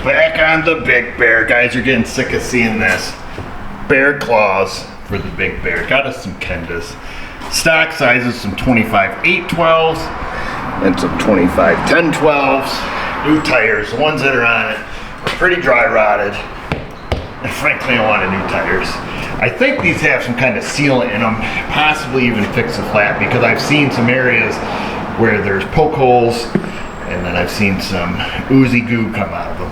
Back on the Big Bear. Guys are getting sick of seeing this. Bear claws for the Big Bear. Got us some Kendas. Stock sizes, some 25/8/12s and some 25/10/12s. New tires, the ones that are on it are pretty dry rotted. And frankly, I wanted new tires. I think these have some kind of sealant in them, possibly even fix a flat, because I've seen some areas where there's poke holes, and then I've seen some oozy goo come out of them.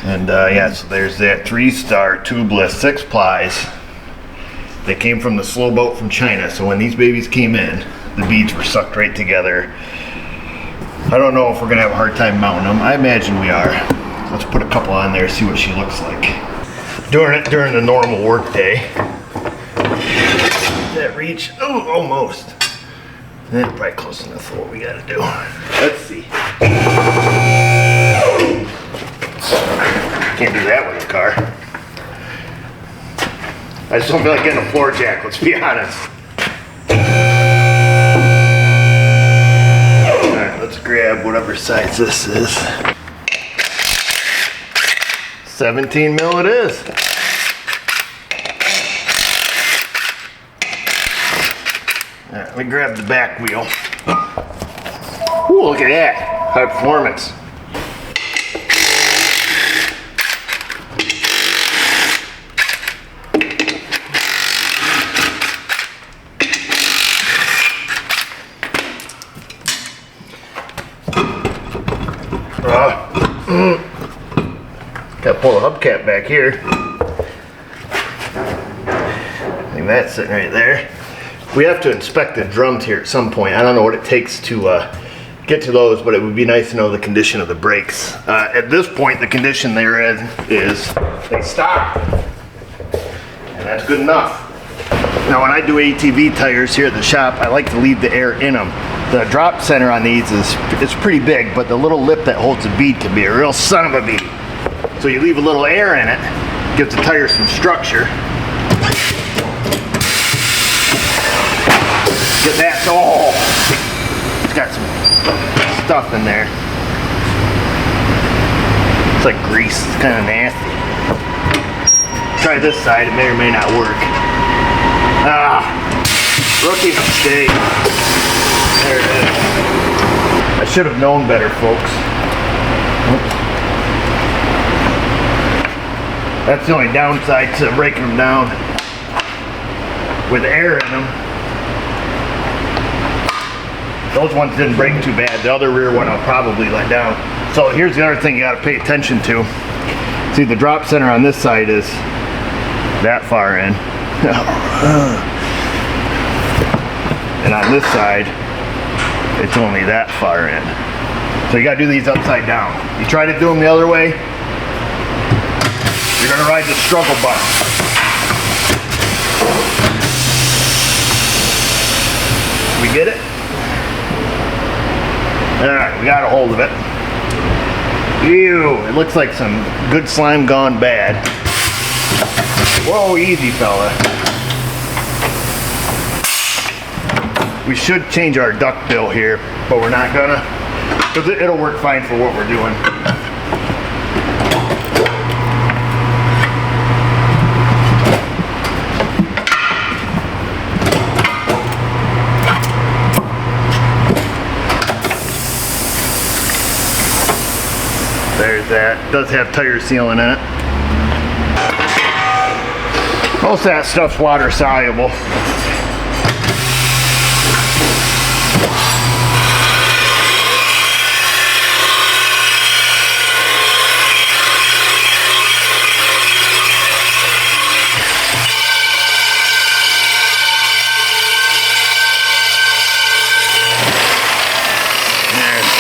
And yeah, so there's that 3-star tubeless 6 plies. They came from the slow boat from China, so when these babies came in, the beads were sucked right together. I don't know if we're gonna have a hard time mounting them. I imagine we are. Let's put a couple on there, see what she looks like. Doing it during the normal work day. That reach? Oh, almost. That's probably close enough for what we gotta do. Let's see. Can't do that with a car. I just don't feel like getting a floor jack, let's be honest. Alright, let's grab whatever size this is. 17 mil it is. Alright, let me grab the back wheel. Ooh, look at that. High performance. Gotta pull the hubcap back here. I think that's sitting right there. We have to inspect the drums here at some point. I don't know what it takes to get to those, but it would be nice to know the condition of the brakes. At this point, the condition they're in is they stop, and that's good enough. Now, when I do ATV tires here at the shop, I like to leave the air in them. The drop center on these is pretty big, but the little lip that holds the bead can be a real son of a bead. So you leave a little air in it, gives the tire some structure. Get that, oh, it's got some stuff in there. It's like grease, it's kind of nasty. Try this side, it may or may not work. Ah, rookie mistake. There it is. I should have known better, folks. Oops. That's the only downside to breaking them down with air in them. Those ones didn't break too bad. The other rear one I'll probably let down. So here's the other thing you got to pay attention to. See, the drop center on this side is that far in. And on this side, it's only that far in. So you got to do these upside down. You try to do them the other way, you're gonna ride the struggle bus. We get it? Alright, we got a hold of it. Ew, it looks like some good slime gone bad. Whoa, easy fella. We should change our duct bill here, but we're not gonna, because it'll work fine for what we're doing. There's that. It does have tire sealant in it. Most of that stuff's water soluble.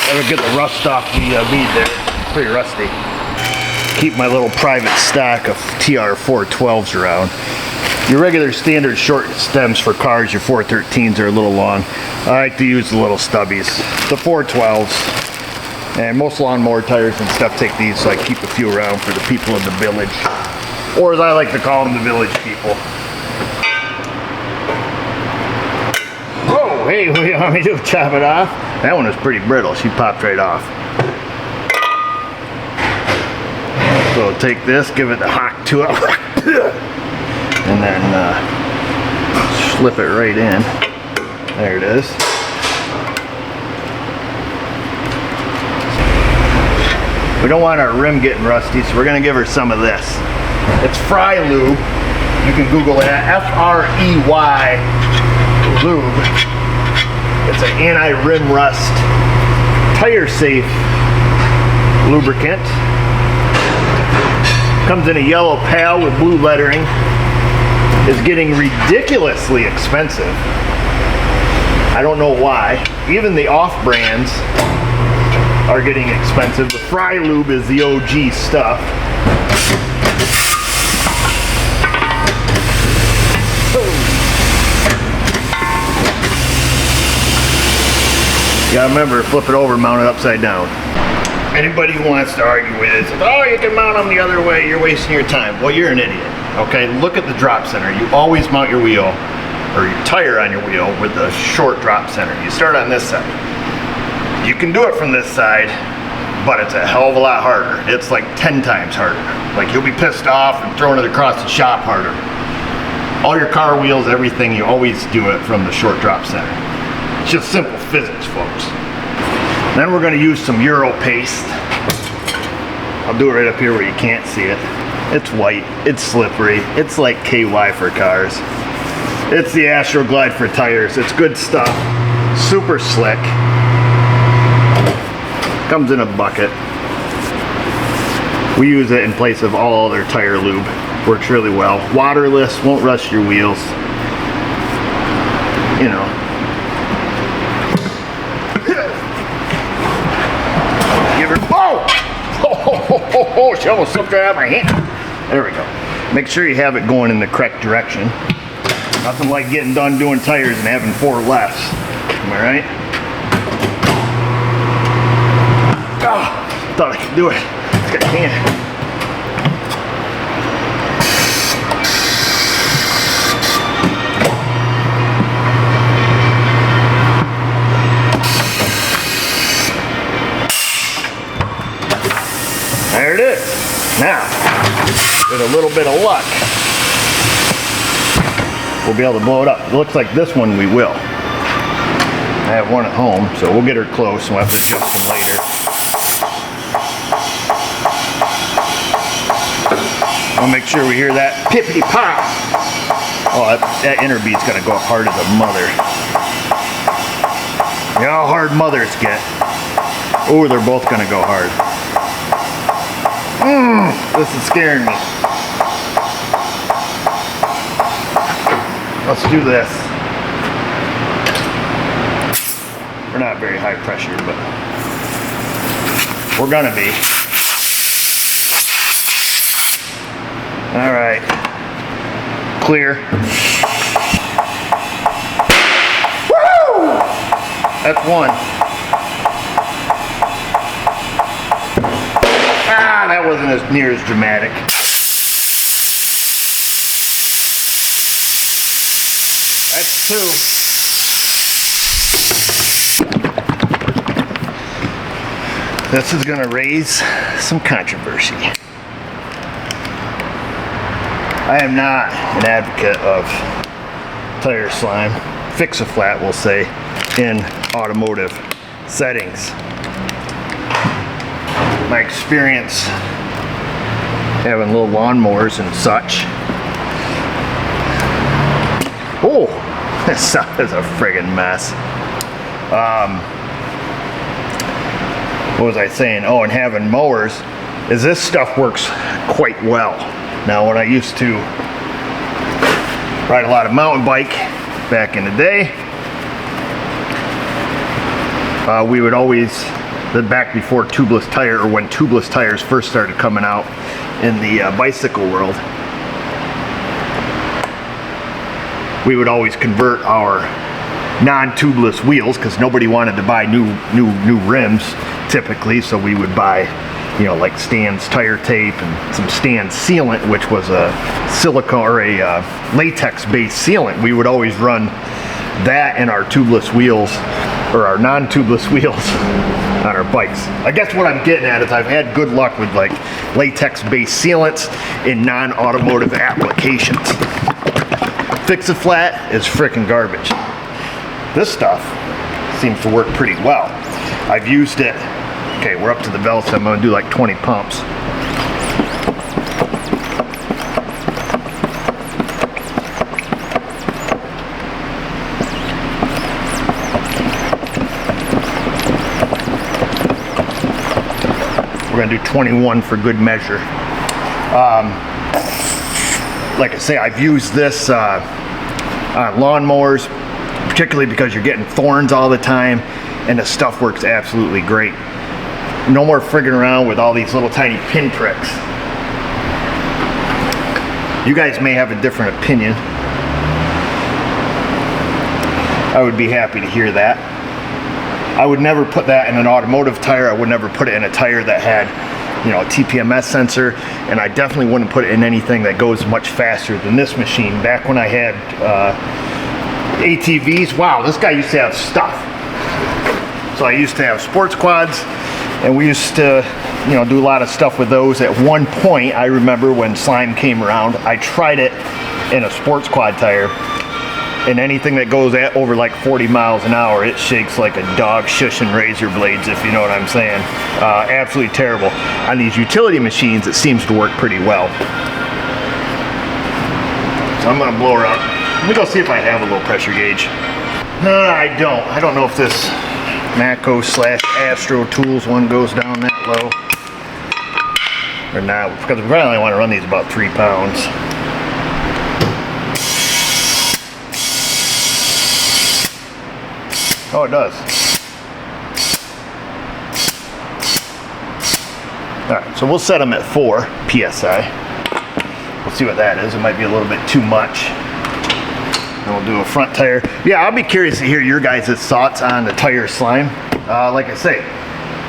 That'll get the rust off the bead there. Pretty rusty. Keep my little private stack of TR412s around. Your regular standard short stems for cars, your 413s are a little long. I like to use the little stubbies, the 412s. And most lawnmower tires and stuff take these, so I keep a few around for the people in the village. Or as I like to call them, the village people. Whoa, hey, what do you want me to do? Chop it off? That one was pretty brittle. She popped right off. So take this, give it a hock to it, and then slip it right in. There it is. We don't want our rim getting rusty, so we're gonna give her some of this. It's Fry Lube. You can Google that, F-R-E-Y Lube. It's an anti-rim rust, tire safe lubricant. Comes in a yellow pail with blue lettering. Is getting ridiculously expensive. I don't know why. Even the off-brands are getting expensive. The Fry Lube is the OG stuff. You gotta remember, flip it over, mount it upside down. Anybody who wants to argue with it says, oh, you can mount them the other way, you're wasting your time. Well, you're an idiot, okay? Look at the drop center. You always mount your wheel, or your tire on your wheel, with the short drop center. You start on this side. You can do it from this side, but it's a hell of a lot harder. It's like 10 times harder. Like, you'll be pissed off and throwing it across the shop harder. All your car wheels, everything, you always do it from the short drop center. It's just simple physics, folks. Then we're gonna use some Euro paste. I'll do it right up here where you can't see it. It's white, it's slippery, it's like KY for cars. It's the Astroglide for tires. It's good stuff, super slick. Comes in a bucket. We use it in place of all other tire lube. Works really well. Waterless, won't rust your wheels. You know. Give her, oh! She almost slipped right out of my hand. There we go. Make sure you have it going in the correct direction. Nothing like getting done doing tires and having 4 lefts. Am I right? Oh, thought I could do it. I think I can. There it is. Now, with a little bit of luck, we'll be able to blow it up. It looks like this one we will. I have one at home, so we'll get her close and we'll have to adjust them later. I'll make sure we hear that pippity pop. Oh, that inner beat's gonna go hard as a mother. You know how hard mothers get. Oh, they're both gonna go hard. This is scaring me. Let's do this. We're not very high pressure, but we're gonna be. All right, clear. Woo! That's one. Ah, that wasn't as near as dramatic. That's 2. This is gonna raise some controversy. I am not an advocate of tire slime, fix-a-flat we'll say, in automotive settings. My experience having little lawnmowers and such. Oh, this stuff is a friggin' mess. What was I saying? Oh, and having mowers, is this stuff works quite well. Now, when I used to ride a lot of mountain bike back in the day, we would always, back before tubeless tire, or when tubeless tires first started coming out in the bicycle world, we would always convert our non-tubeless wheels, because nobody wanted to buy new rims typically, so we would buy, you know, like Stan's tire tape and some Stan's sealant, which was a silicone or a latex based sealant. We would always run that in our tubeless wheels, or our non-tubeless wheels. on our bikes. I guess what I'm getting at is I've had good luck with like latex-based sealants in non-automotive applications. Fix-A-Flat is freaking garbage. This stuff seems to work pretty well. I've used it. Okay, we're up to the belt, so I'm gonna do like 20 pumps. We're gonna do 21 for good measure. Like I say, I've used this on lawnmowers, particularly because you're getting thorns all the time, and the stuff works absolutely great. No more frigging around with all these little tiny pinpricks. You guys may have a different opinion. I would be happy to hear that. I would never put that in an automotive tire. I would never put it in a tire that had, you know, a TPMS sensor, and I definitely wouldn't put it in anything that goes much faster than this machine. Back when I had ATVs, wow, this guy used to have stuff. So I used to have sports quads, and we used to, you know, do a lot of stuff with those. At one point, I remember when slime came around, I tried it in a sports quad tire, and anything that goes at over like 40 miles an hour, it shakes like a dog shushing razor blades, if you know what I'm saying. Absolutely terrible. On these utility machines, it seems to work pretty well. So I'm gonna blow her up. Let me go see if I have a low pressure gauge. No, I don't. I don't know if this Matco/Astro Tools one goes down that low or not, because we probably only want to run these about 3 pounds. Oh, it does. Alright, so we'll set them at 4 PSI. We'll see what that is. It might be a little bit too much. And we'll do a front tire. Yeah, I'll be curious to hear your guys' thoughts on the tire slime. Like I say,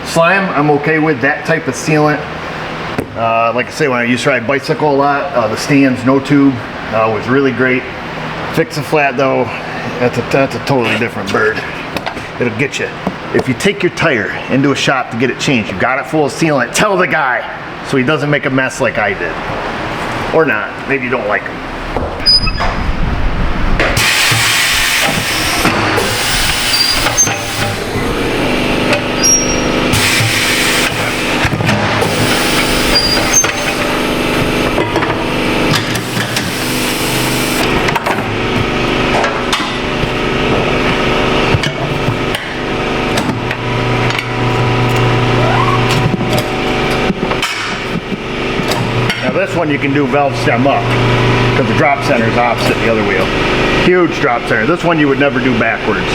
slime, I'm okay with that type of sealant. Like I say, when I used to ride bicycle a lot, the Stan's no tube was really great. Fix-A-Flat though, that's a totally different bird. It'll get you. If you take your tire into a shop to get it changed, you got it full of sealant, tell the guy so he doesn't make a mess like I did. Or not. Maybe you don't like him. This one you can do valve stem up because the drop center is opposite the other wheel. Huge drop center. This one you would never do backwards.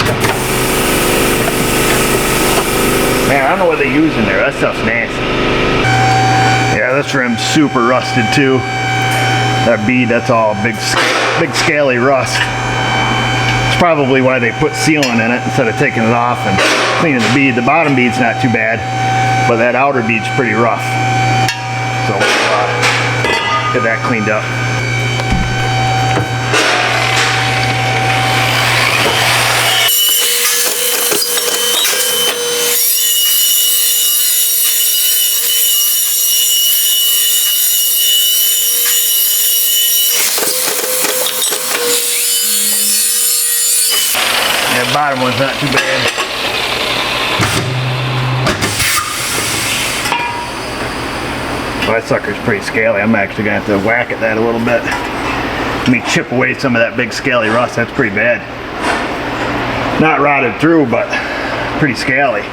Man, I don't know what they use in there. That stuff's nasty. Yeah, this rim's super rusted too. That bead, that's all big scaly rust. It's probably why they put sealant in it instead of taking it off and cleaning the bead. The bottom bead's not too bad, but that outer bead's pretty rough. So get that cleaned up. Yeah, the bottom one's not too bad. Well, that sucker's pretty scaly. I'm actually gonna have to whack at that a little bit. Let me chip away some of that big scaly rust. That's pretty bad. Not rotted through, but pretty scaly.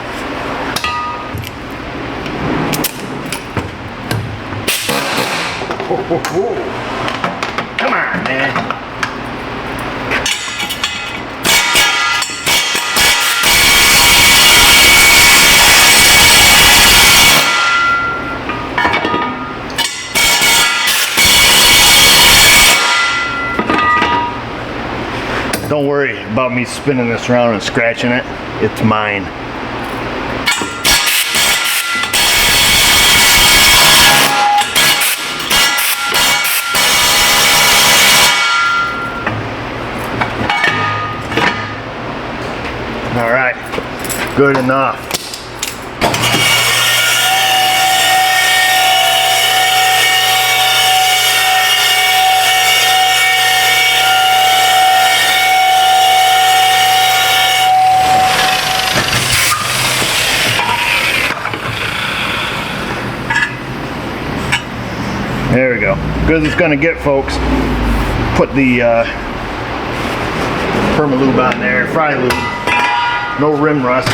Come on, man. Don't worry about me spinning this around and scratching it. It's mine. All right, good enough. There we go. Good as it's gonna get, folks. Put the Permalube on there, fry lube. No rim rust.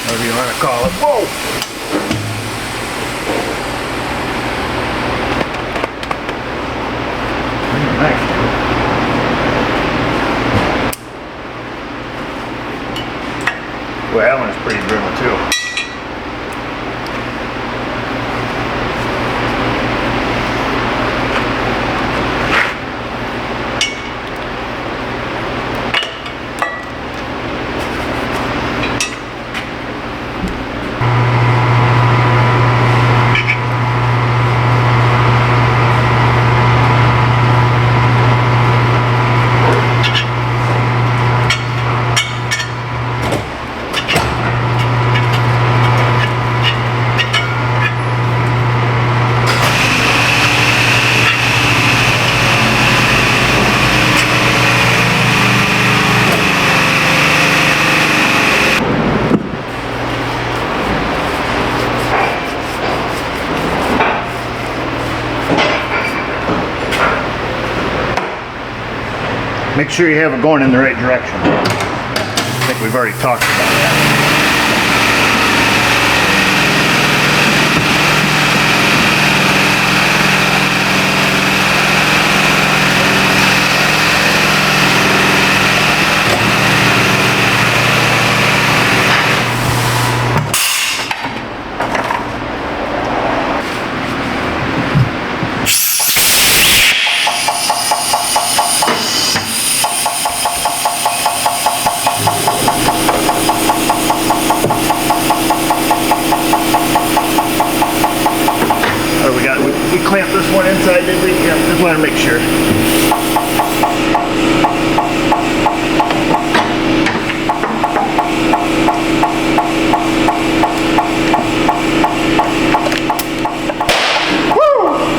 Whatever you want to call it. Whoa! Well, that one's pretty brittle too. Make sure you have it going in the right direction. I think we've already talked about that. Clamp this one inside, did we? Yeah, just want to make sure. Woo!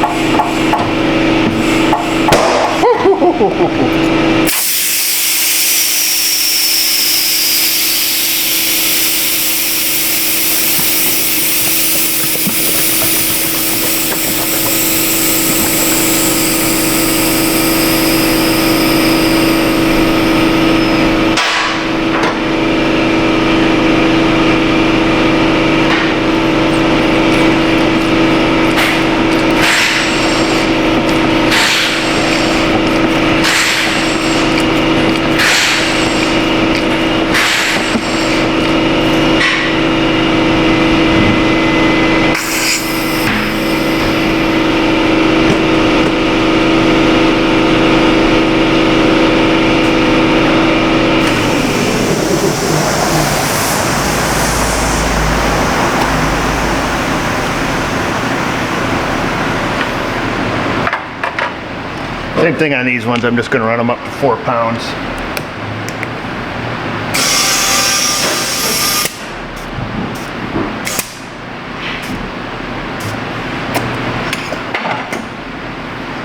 Same thing on these ones, I'm just going to run them up to 4 pounds.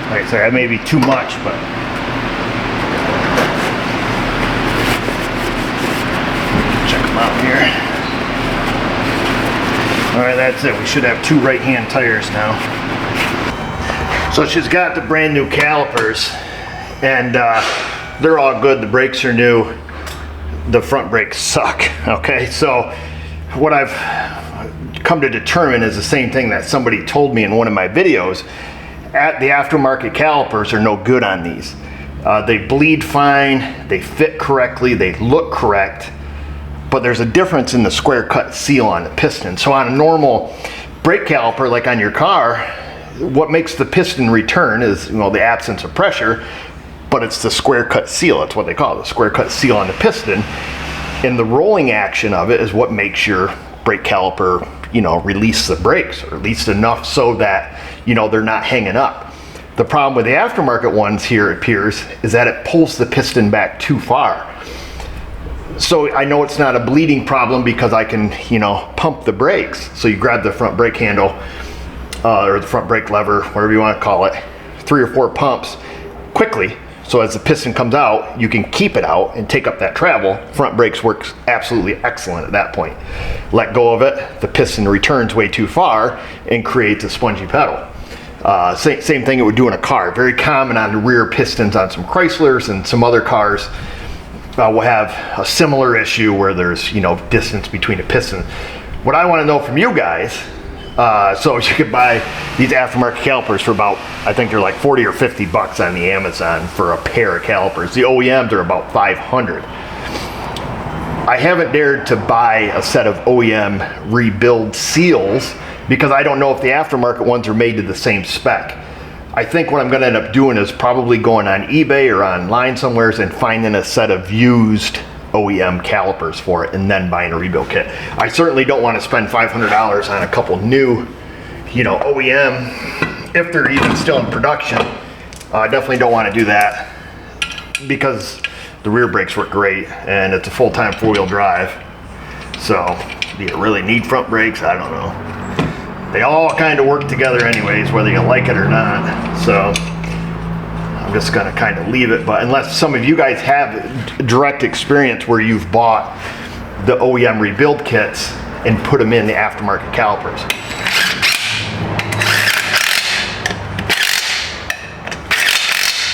Like I say, that may be too much, but check them out here. Alright, that's it. We should have 2 right-hand tires now. So she's got the brand new calipers, and they're all good. The brakes are new. The front brakes suck. Okay, so what I've come to determine is the same thing that somebody told me in one of my videos. The aftermarket calipers are no good on these. They bleed fine, they fit correctly, they look correct, but there's a difference in the square cut seal on the piston. So on a normal brake caliper, like on your car, what makes the piston return is, you know, the absence of pressure, but it's the square cut seal. That's what they call it, the square cut seal on the piston. And the rolling action of it is what makes your brake caliper, you know, release the brakes, or at least enough so that, you know, they're not hanging up. The problem with the aftermarket ones here, it appears, is that it pulls the piston back too far. So I know it's not a bleeding problem because I can, you know, pump the brakes. So you grab the front brake handle, or the front brake lever, whatever you want to call it, 3 or 4 pumps quickly, So as the piston comes out, you can keep it out and take up that travel. Front brakes works absolutely excellent at that point. Let go of it, the piston returns way too far and creates a spongy pedal. Same thing it would do in a car. Very common on the rear pistons on some Chryslers, and some other cars will have a similar issue where there's, you know, distance between the piston. What I want to know from you guys, so you could buy these aftermarket calipers for about, I think they're like 40 or 50 bucks on the Amazon for a pair of calipers. The OEMs are about 500. I haven't dared to buy a set of OEM rebuild seals because I don't know if the aftermarket ones are made to the same spec. I think what I'm going to end up doing is probably going on eBay or online somewhere and finding a set of used OEM calipers for it and then buying a rebuild kit. I certainly don't want to spend $500 on a couple new, you know, OEM, if they're even still in production. I definitely don't want to do that because the rear brakes work great and it's a full-time four-wheel drive. So do you really need front brakes? I don't know. They all kind of work together anyways, whether you like it or not. So I'm just gonna kind of leave it, but unless some of you guys have direct experience where you've bought the OEM rebuild kits and put them in the aftermarket calipers.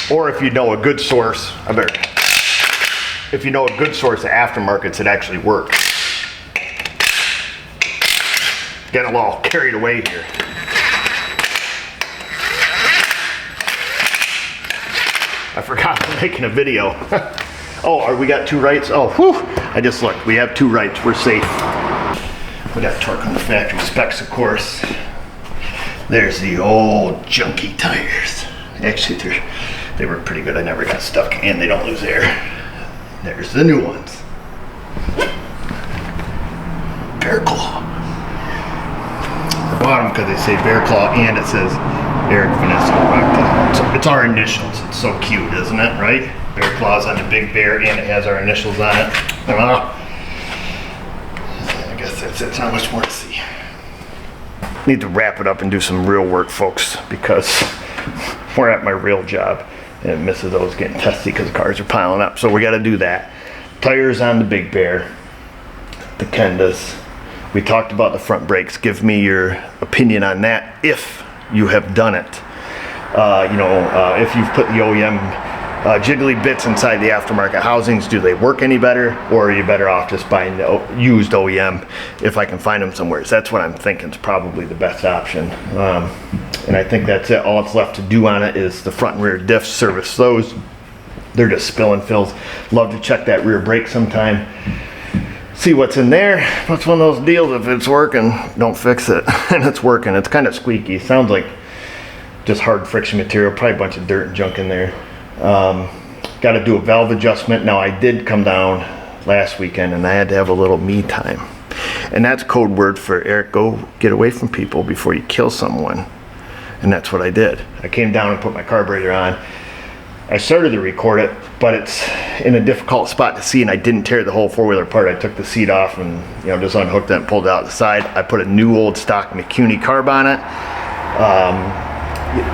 Or if you know a good source, if you know a good source of aftermarkets that actually work. Getting a little carried away here. I forgot I'm making a video. Oh, we got two rights? Oh, whew. I just looked. We have two rights. We're safe. We got torque on the factory specs, of course. There's the old junky tires. Actually, they were pretty good. I never got stuck, and they don't lose air. There's the new ones. Bear Claw. I bought them because they say Bear Claw, and it says Eric Vanessa Rock. It's our initials. It's so cute, isn't it? Right? Bear Claw's on the big bear, and it has our initials on it. I guess that's it. There's not much more to see. Need to wrap it up and do some real work, folks, because we're at my real job, and Mrs. O's getting testy because the cars are piling up. So we got to do that. Tires on the big bear, the Kendas. We talked about the front brakes. Give me your opinion on that if you have done it. If you've put the OEM jiggly bits inside the aftermarket housings, do they work any better, or are you better off just buying the used OEM if I can find them somewhere? So that's what I'm thinking is probably the best option. And I think that's it. All that's left to do on it is the front and rear diffs, service those. They're just spill and fills. Love to check that rear brake sometime. See what's in there. It's one of those deals, if it's working, don't fix it. And it's working. It's kind of squeaky. Sounds like just hard friction material, probably a bunch of dirt and junk in there. Got to do a valve adjustment. Now I did come down last weekend and I had to have a little me time. And that's code word for Eric, go get away from people before you kill someone. And that's what I did. I came down and put my carburetor on. I started to record it, but it's in a difficult spot to see, and I didn't tear the whole four-wheeler apart. I took the seat off and just unhooked it and pulled it out the side. I put a new old stock McCuney carb on it.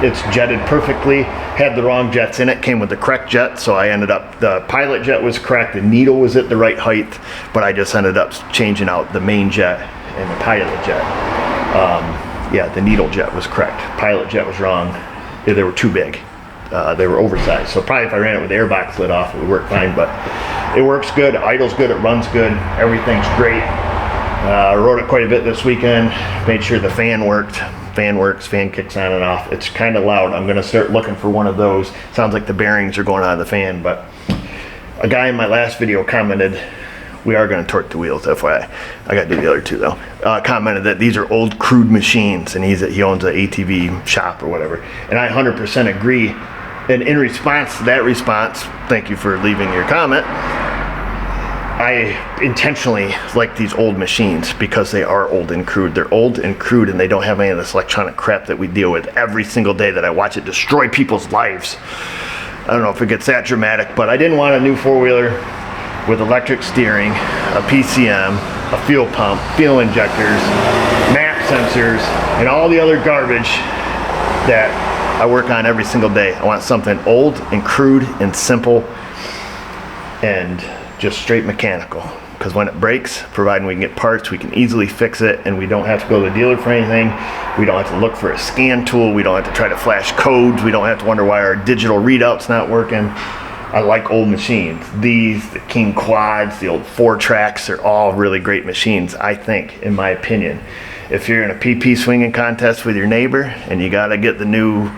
It's jetted perfectly. Had the wrong jets in it. Came with the correct jet, so I ended up, the pilot jet was correct, the needle was at the right height, but I just ended up changing out the main jet and the pilot jet. Yeah, the needle jet was correct. Pilot jet was wrong. They were too big. They were oversized, so probably if I ran it with the airbox lid off, it would work fine, but it works good, idles good, it runs good, everything's great. Rode it quite a bit this weekend, made sure the fan worked. Fan works, fan kicks on and off. It's kind of loud. I'm going to start looking for one of those. Sounds like the bearings are going out of the fan, but a guy in my last video commented, we are going to torque the wheels, FYI. I got to do the other two though. Commented that these are old crude machines, and he owns an ATV shop or whatever. And I 100% agree. And in response to that response, thank you for leaving your comment, I intentionally like these old machines because they are old and crude. They're old and crude, and they don't have any of this electronic crap that we deal with every single day that I watch it destroy people's lives. I don't know if it gets that dramatic, but I didn't want a new four-wheeler with electric steering, a PCM, a fuel pump, fuel injectors, map sensors, and all the other garbage that I work on every single day. I want something old and crude and simple and just straight mechanical. Because when it breaks, providing we can get parts, we can easily fix it, and we don't have to go to the dealer for anything. We don't have to look for a scan tool. We don't have to try to flash codes. We don't have to wonder why our digital readout's not working. I like old machines. These, the King Quads, the old 4-tracks, they're all really great machines, I think, in my opinion. If you're in a PP swinging contest with your neighbor and you gotta get the new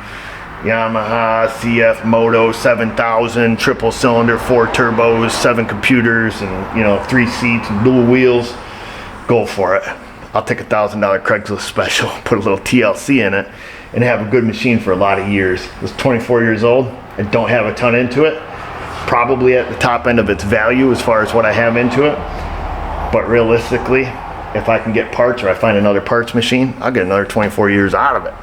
Yamaha CF Moto 7000 triple cylinder, 4 turbos, 7 computers, and 3 seats and dual wheels, go for it. I'll take $1,000 Craigslist special, put a little TLC in it, and have a good machine for a lot of years. I was 24 years old and don't have a ton into it. Probably at the top end of its value as far as what I have into it. But realistically, if I can get parts or I find another parts machine, I'll get another 24 years out of it.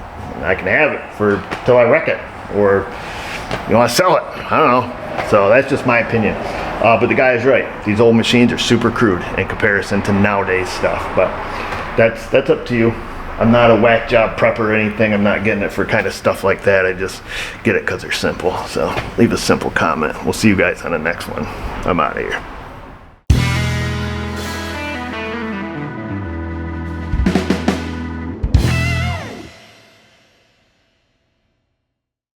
I can have it till I wreck it, or I sell it. I don't know. So that's just my opinion. But the guy is right. These old machines are super crude in comparison to nowadays stuff. But that's up to you. I'm not a whack job prepper or anything. I'm not getting it for kind of stuff like that. I just get it because they're simple. So leave a simple comment. We'll see you guys on the next one. I'm out of here.